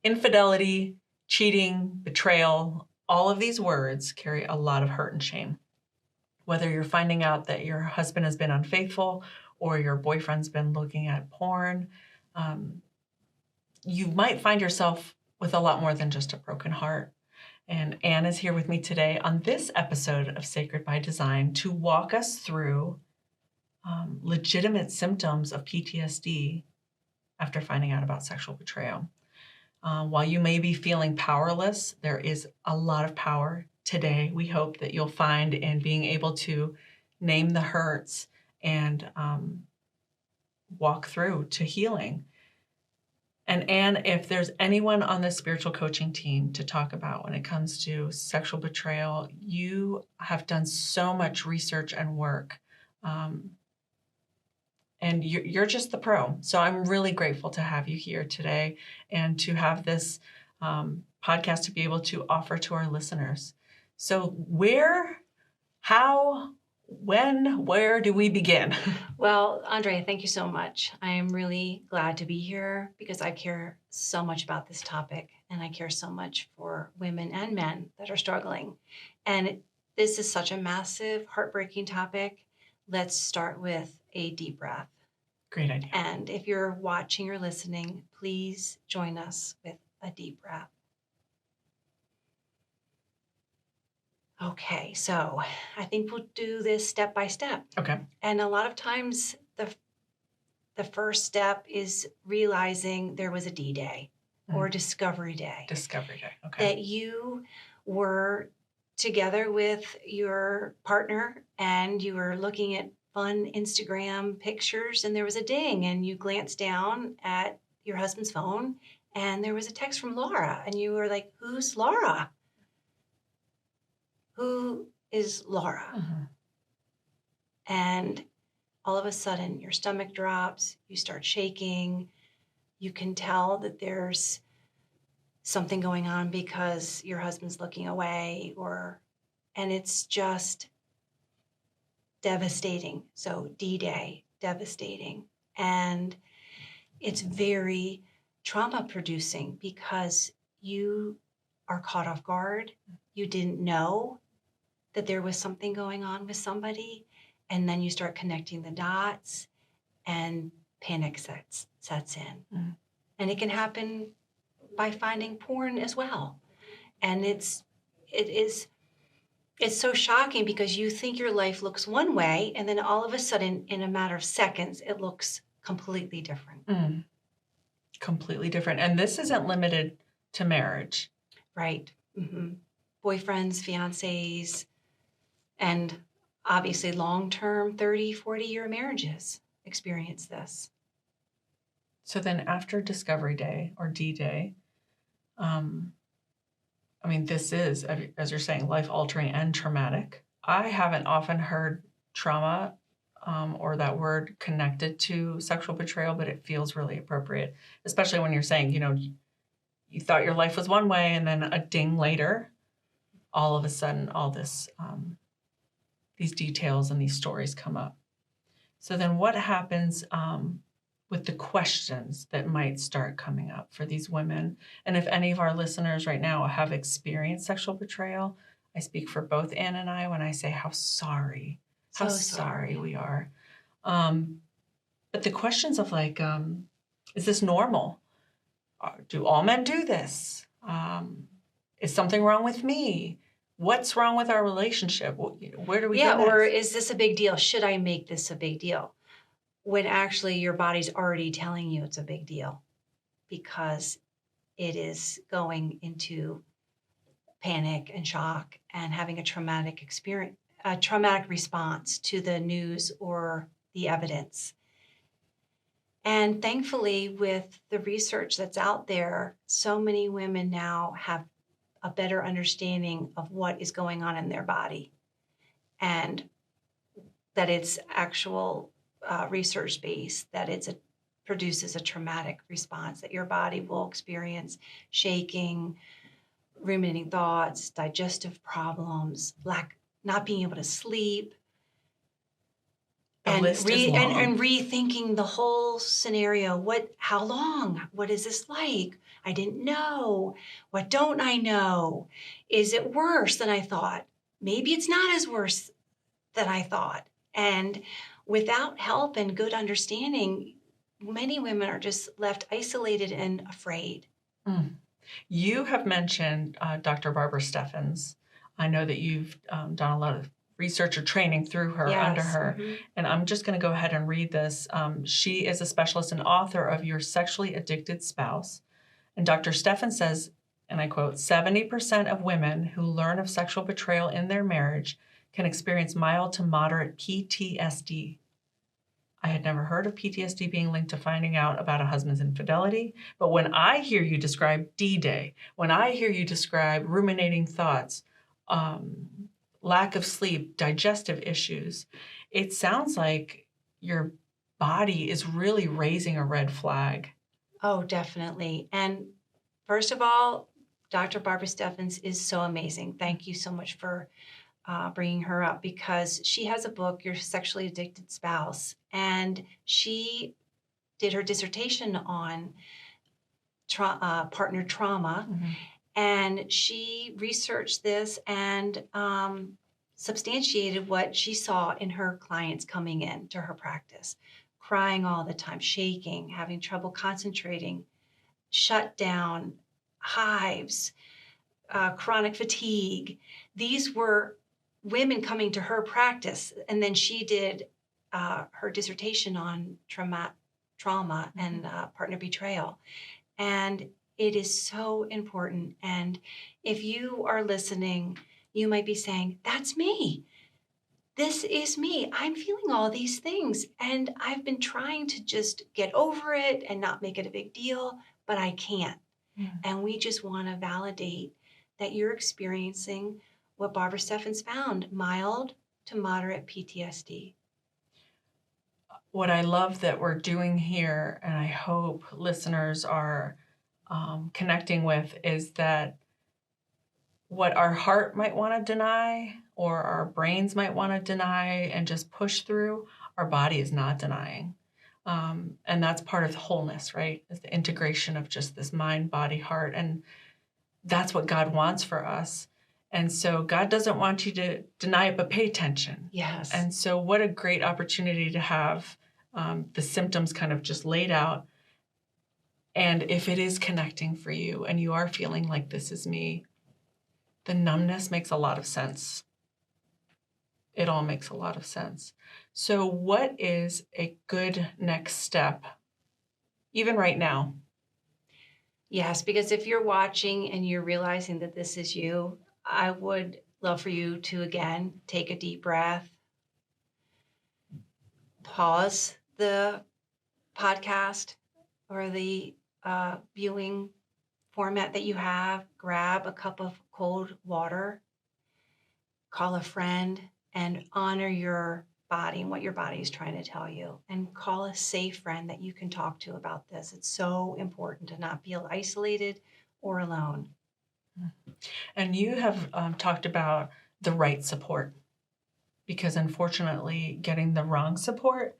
Infidelity, cheating, betrayal, all of these words carry a lot of hurt and shame. Whether you're finding out that your husband has been unfaithful or your boyfriend's been looking at porn, you might find yourself with a lot more than just a broken heart. And Anne is here with me today on this episode of Sacred by Design to walk us through legitimate symptoms of PTSD after finding out about sexual betrayal. While you may be feeling powerless, there is a lot of power today. We hope that you'll find in being able to name the hurts and walk through to healing. And Anne, if there's anyone on the spiritual coaching team to talk about when it comes to sexual betrayal, you have done so much research and work. And you're just the pro. So I'm really grateful to have you here today and to have this podcast to be able to offer to our listeners. So where, how, when, where do we begin? Well, Andrea, thank you so much. I am really glad to be here because I care so much about this topic and I care so much for women and men that are struggling. And this is such a massive, heartbreaking topic. Let's start with a deep breath. Great idea. And if you're watching or listening, please join us with a deep breath. Okay, so I think we'll do this step by step. Okay. And a lot of times the first step is realizing there was a D-Day or Discovery Day. Discovery Day, okay. That you were together with your partner and you were looking at fun Instagram pictures and there was a ding and you glanced down at your husband's phone and there was a text from Laura and you were like, who's Laura? Who is Laura? Mm-hmm. And all of a sudden your stomach drops, you start shaking, you can tell that there's something going on because your husband's looking away and it's just devastating. So D-Day, devastating. And it's very trauma producing because you are caught off guard. You didn't know that there was something going on with somebody. And then you start connecting the dots and panic sets in. Mm. And it can happen by finding porn as well. And it's so shocking because you think your life looks one way and then all of a sudden in a matter of seconds, it looks completely different. Mm. Completely different. And this isn't limited to marriage. Right. Mm-hmm. Boyfriends, fiancés, and obviously long-term 30, 40-year marriages experience this. So then after Discovery Day or D-Day, this is, as you're saying, life-altering and traumatic. I haven't often heard trauma or that word connected to sexual betrayal, but it feels really appropriate, especially when you're saying, you thought your life was one way and then a ding later, all of a sudden, all this, these details and these stories come up. So then what happens with the questions that might start coming up for these women? And if any of our listeners right now have experienced sexual betrayal, I speak for both Anne and I when I say how sorry we are. But the questions of is this normal? Do all men do this? Is something wrong with me? What's wrong with our relationship? Where do we go next? Or is this a big deal? Should I make this a big deal? When actually your body's already telling you it's a big deal because it is going into panic and shock and having a traumatic experience, a traumatic response to the news or the evidence. And thankfully, with the research that's out there, so many women now have a better understanding of what is going on in their body and that it's actual research based, that produces a traumatic response, that your body will experience shaking, ruminating thoughts, digestive problems, not being able to sleep. The and list is long. and rethinking the whole scenario. How long? What is this like? I didn't know. What don't I know? Is it worse than I thought? Maybe it's not as worse than I thought. And without help and good understanding, many women are just left isolated and afraid. Mm. You have mentioned Dr. Barbara Steffens. I know that you've done a lot of research or training through her, under her. Mm-hmm. And I'm just going to go ahead and read this. She is a specialist and author of Your Sexually Addicted Spouse. And Dr. Steffens says, and I quote, 70% of women who learn of sexual betrayal in their marriage can experience mild to moderate PTSD. I had never heard of PTSD being linked to finding out about a husband's infidelity, but when I hear you describe D-Day, when I hear you describe ruminating thoughts, lack of sleep, digestive issues, it sounds like your body is really raising a red flag. Oh, definitely. And first of all, Dr. Barbara Steffens is so amazing. Thank you so much for bringing her up, because she has a book, Your Sexually Addicted Spouse, and she did her dissertation on partner trauma. Mm-hmm. And she researched this and substantiated what she saw in her clients coming in to her practice: crying all the time, shaking, having trouble concentrating, shut down, hives, chronic fatigue. These were women coming to her practice. And then she did her dissertation on trauma Mm-hmm. and partner betrayal. And it is so important. And if you are listening, you might be saying, that's me. This is me. I'm feeling all these things. And I've been trying to just get over it and not make it a big deal, but I can't. Mm-hmm. And we just want to validate that you're experiencing what Barbara Steffens found: mild to moderate PTSD. What I love that we're doing here, and I hope listeners are connecting with, is that what our heart might want to deny or our brains might want to deny and just push through, our body is not denying. And that's part of wholeness, right? Is the integration of just this mind, body, heart. And that's what God wants for us. And so God doesn't want you to deny it, but pay attention. Yes. And so what a great opportunity to have the symptoms kind of just laid out. And if it is connecting for you and you are feeling like this is me, the numbness makes a lot of sense. It all makes a lot of sense. So what is a good next step, even right now? Yes, because if you're watching and you're realizing that this is you, I would love for you to, again, take a deep breath, pause the podcast or the viewing format that you have, grab a cup of cold water, call a friend, and honor your body and what your body is trying to tell you, and call a safe friend that you can talk to about this. It's so important to not feel isolated or alone. And you have talked about the right support, because unfortunately getting the wrong support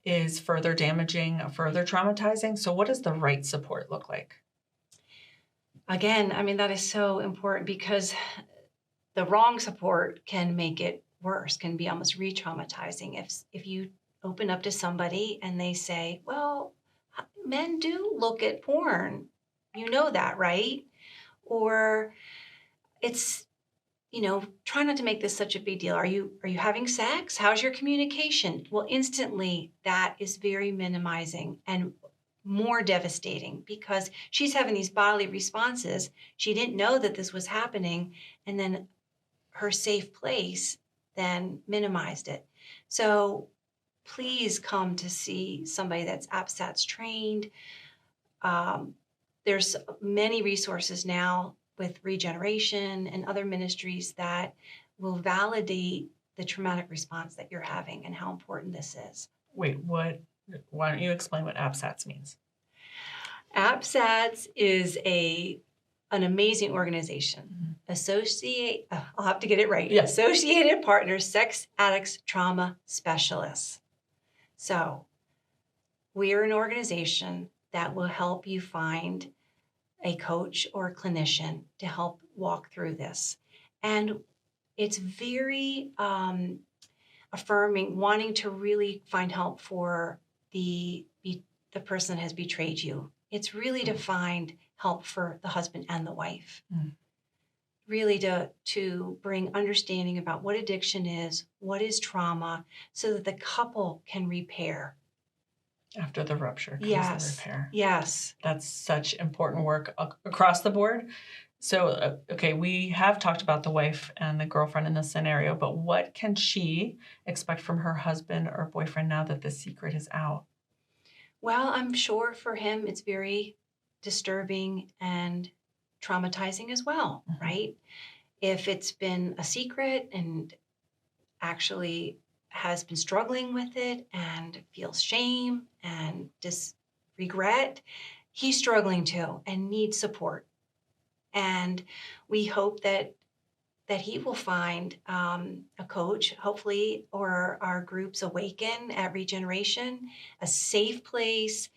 is further damaging, further traumatizing. So what does the right support look like? Again, I mean, that is so important, because the wrong support can make it worse, can be almost re-traumatizing. If you open up to somebody and they say, well, men do look at porn, you know that, right? Or it's, try not to make this such a big deal. Are you having sex? How's your communication? Well, instantly that is very minimizing and more devastating, because she's having these bodily responses. She didn't know that this was happening, and then her safe place then minimized it. So please come to see somebody that's APSATS trained. There's many resources now with Regeneration and other ministries that will validate the traumatic response that you're having and how important this is. Wait, what? Why don't you explain what APSATS means? APSATS is an amazing organization. I'll have to get it right. Yeah. Associated Partners Sex Addicts Trauma Specialists. So we're an organization that will help you find a coach or a clinician to help walk through this. And it's very affirming, wanting to really find help for the person that has betrayed you. It's really to find help for the husband and the wife. Mm. Really to bring understanding about what addiction is, what is trauma, so that the couple can repair. After the rupture comes the Yes. repair. Yes. That's such important work across the board. So, okay, we have talked about the wife and the girlfriend in this scenario, but what can she expect from her husband or boyfriend now that the secret is out? Well, I'm sure for him it's very disturbing and traumatizing as well, Mhm. right? If it's been a secret and actually has been struggling with it and feels shame and regret, he's struggling too and needs support. And we hope that he will find a coach, hopefully, or our groups Awaken at Regeneration, a safe place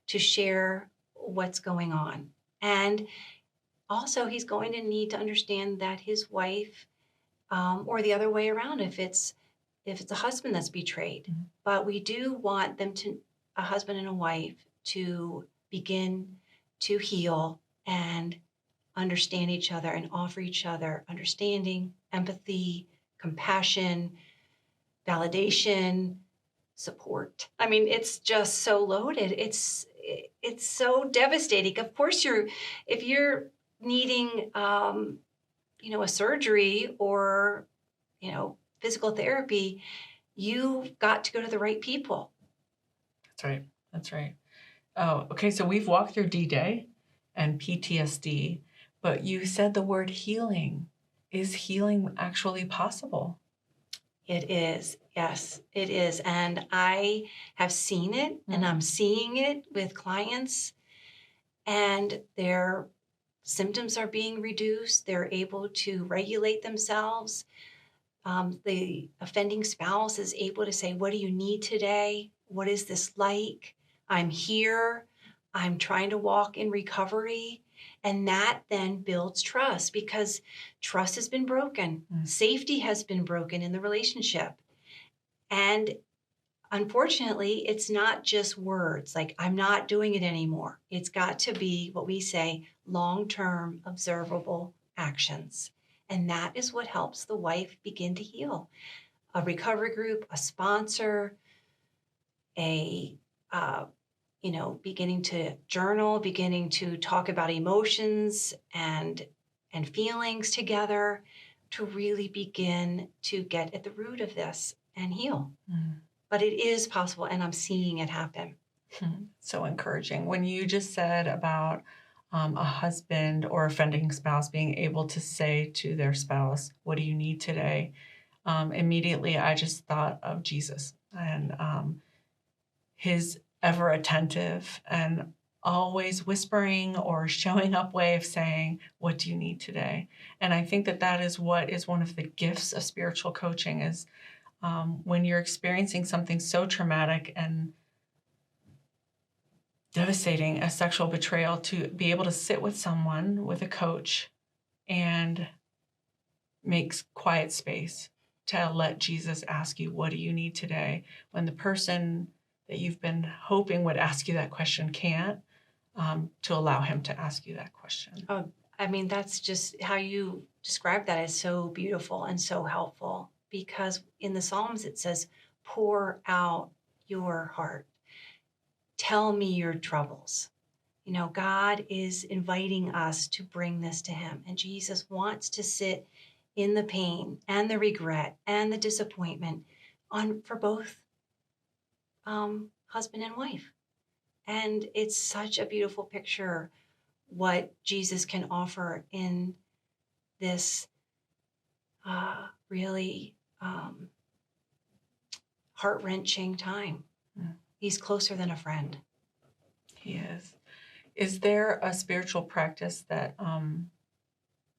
to share what's going on. And also, he's going to need to understand that his wife, or the other way around, if it's a husband that's betrayed. Mhm. But we do want them to, a husband and a wife, to begin to heal and understand each other and offer each other understanding, empathy, compassion, validation, support. I mean, it's just so loaded. It's so devastating. Of course, if you're needing a surgery or physical therapy, you've got to go to the right people. That's right. That's right. Oh, okay. So we've walked through D-Day and PTSD, but you said the word healing. Is healing actually possible? It is. Yes, it is. And I have seen it and I'm seeing it with clients, and their symptoms are being reduced. They're able to regulate themselves. The offending spouse is able to say, "What do you need today? What is this like? I'm here. I'm trying to walk in recovery." And that then builds trust, because trust has been broken. Mm. Safety has been broken in the relationship. And unfortunately, it's not just words like, "I'm not doing it anymore." It's got to be what we say, long-term observable actions. And that is what helps the wife begin to heal. A recovery group, a sponsor, a beginning to journal, beginning to talk about emotions and feelings together, to really begin to get at the root of this and heal. Mm. But it is possible, and I'm seeing it happen. So encouraging. When you just said about a husband or offending spouse being able to say to their spouse, "What do you need today?" Immediately I just thought of Jesus and his ever attentive and always whispering or showing up way of saying, "What do you need today?" And I think that that is what is one of the gifts of spiritual coaching is when you're experiencing something so traumatic and devastating as sexual betrayal, to be able to sit with someone, with a coach, and make quiet space to let Jesus ask you, "What do you need today?" When the person that you've been hoping would ask you that question can't, to allow him to ask you that question. Oh, I mean, that's just how you describe that is so beautiful and so helpful, because in the Psalms it says, "Pour out your heart. Tell me your troubles." God is inviting us to bring this to him, and Jesus wants to sit in the pain and the regret and the disappointment for both husband and wife. And it's such a beautiful picture what Jesus can offer in this really heart-wrenching time. Mm. He's closer than a friend. He is. Is there a spiritual practice that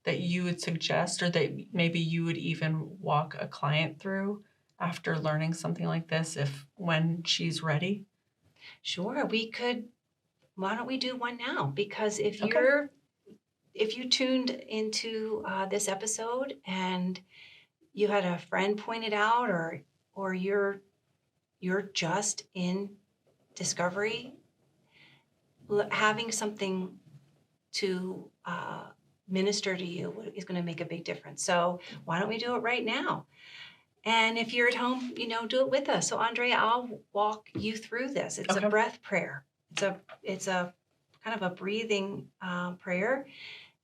that you would suggest, or that maybe you would even walk a client through after learning something like this, if when she's ready? Sure, why don't we do one now? Because Okay. if you tuned into this episode and you had a friend point it out, or you're just in discovery, having something to minister to you is going to make a big difference. So why don't we do it right now? And if you're at home, do it with us. So Andrea, I'll walk you through this. It's a Okay. breath prayer. It's a kind of a breathing prayer,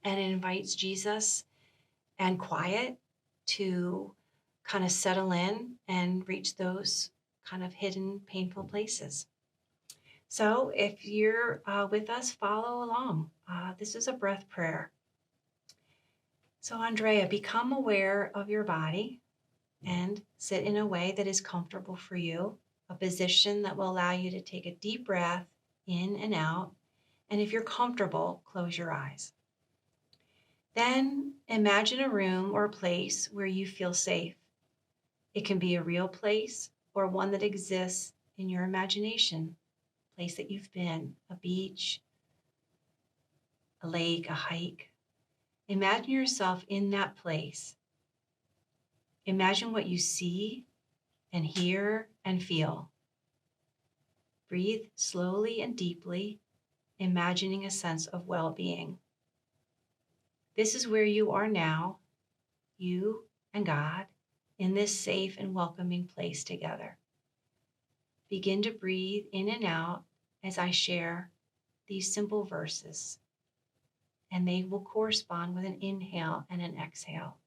and it invites Jesus and quiet to kind of settle in and reach those kind of hidden, painful places. So if you're with us, follow along. This is a breath prayer. So, Andrea, become aware of your body and sit in a way that is comfortable for you, a position that will allow you to take a deep breath in and out. And if you're comfortable, close your eyes. Then imagine a room or a place where you feel safe. It can be a real place or one that exists in your imagination, a place that you've been, a beach, a lake, a hike. Imagine yourself in that place. Imagine what you see and hear and feel. Breathe slowly and deeply, imagining a sense of well-being. This is where you are now, you and God, in this safe and welcoming place together. Begin to breathe in and out as I share these simple verses, and they will correspond with an inhale and an exhale.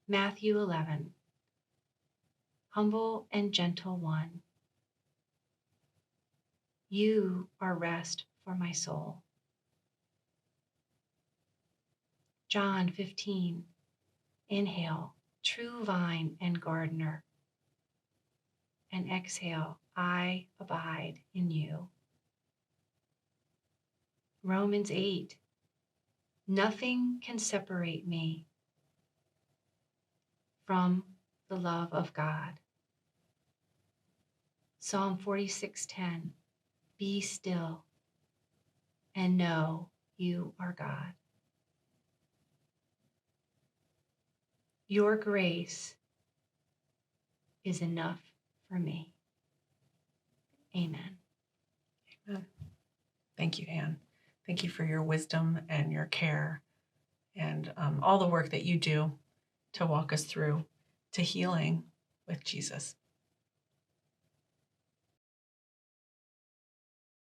Matthew 11. Humble and gentle one, you are rest for my soul. John 15. Inhale, true vine and gardener. And exhale, I abide in you. Romans 8. Nothing can separate me from the love of God. Psalm 46:10. Be still and know you are God. Your grace is enough for me. Amen. Amen. Thank you, Anne. Thank you for your wisdom and your care and all the work that you do to walk us through to healing with Jesus.